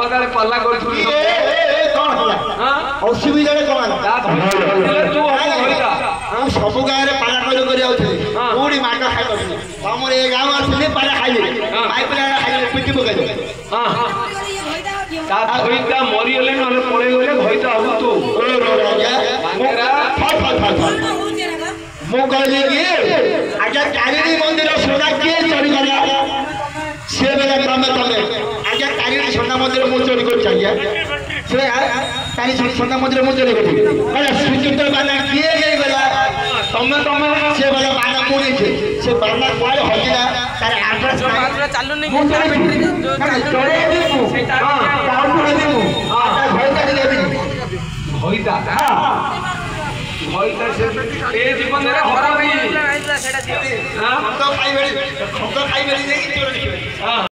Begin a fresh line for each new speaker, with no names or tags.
काले पल्ला कर तू
कौन होला
हां
असुविधा रे कौन
तू होइता
हम सब गाय रे पाला करी आउथि पूरी माटा खाइ करथि हमर ए गांव आथि पाला खाइले पाइप लाइन खाइले पिटी पकाइ दो
हां ता होइता मरि गेले नले पळे गेले होइता हबु तू
ओ राजा मेरा फल मो कहले कि आजा तारिणी मंदिर सोना के चोरी करा से बेला तमे आजा तारिणी सोना मंदिर मो चोरी कर चाहिए से तारिणी सोना मंदिर मो चोरी कर अरे सुचित्र बाना किए गई गला तमे से बेला बाना कोनी छे से बाना कोई हजिना तार एड्रेस
चालू नहीं
मो चोरी देखो हां काउ को देखो हां भयता देबी
होइता हां होइता से ए जीवन रे हरा नहीं
सेटा दियो
हां
हम तो खाई बेली देखि चोरी हां